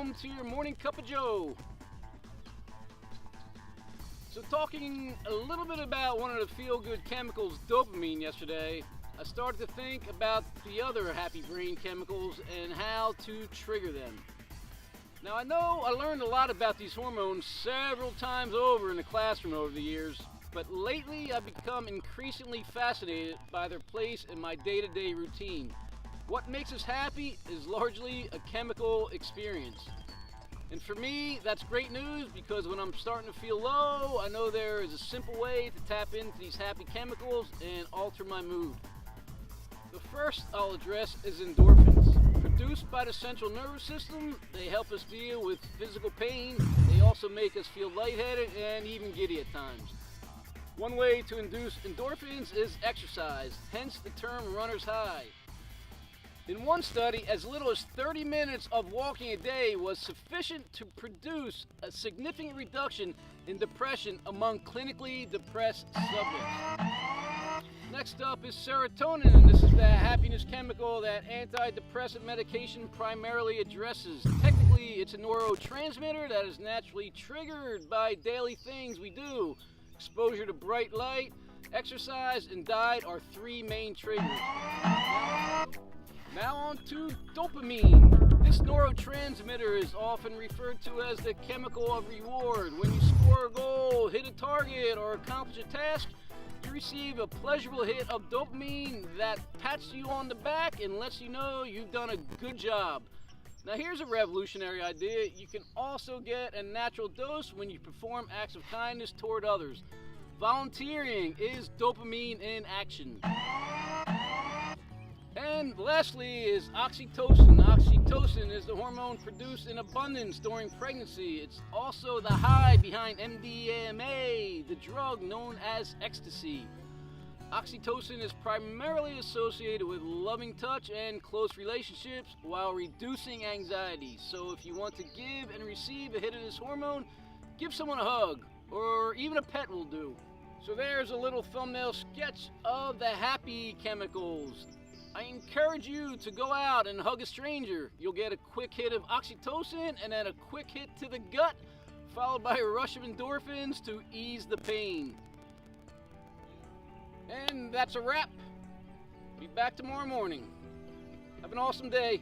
welcome to your morning cup of Joe. So talking a little bit about one of the feel-good chemicals, dopamine, yesterday, I started to think about the other happy brain chemicals and how to trigger them. Now I know I learned a lot about these hormones several times over in the classroom over the years, but lately I've become increasingly fascinated by their place in my day-to-day routine. What makes us happy is largely a chemical experience. And for me, that's great news because when I'm starting to feel low, I know there is a simple way to tap into these happy chemicals and alter my mood. The first I'll address is endorphins. Produced by the central nervous system, they help us deal with physical pain. They also make us feel lightheaded and even giddy at times. One way to induce endorphins is exercise, hence the term runner's high. In one study, as little as 30 minutes of walking a day was sufficient to produce a significant reduction in depression among clinically depressed subjects. Next up is serotonin, and this is the happiness chemical that antidepressant medication primarily addresses. Technically, it's a neurotransmitter that is naturally triggered by daily things we do. Exposure to bright light, exercise, and diet are three main triggers. Now on to dopamine. This neurotransmitter is often referred to as the chemical of reward. When you score a goal, hit a target, or accomplish a task, you receive a pleasurable hit of dopamine that pats you on the back and lets you know you've done a good job. Now here's a revolutionary idea. You can also get a natural dose when you perform acts of kindness toward others. Volunteering is dopamine in action. And lastly is oxytocin. Oxytocin is the hormone produced in abundance during pregnancy. It's also the high behind MDMA, the drug known as ecstasy. Oxytocin is primarily associated with loving touch and close relationships while reducing anxiety. So if you want to give and receive a hit of this hormone, give someone a hug, or even a pet will do. So there's a little thumbnail sketch of the happy chemicals. I encourage you to go out and hug a stranger. You'll get a quick hit of oxytocin and then a quick hit to the gut, followed by a rush of endorphins to ease the pain. And that's a wrap. Be back tomorrow morning. Have an awesome day.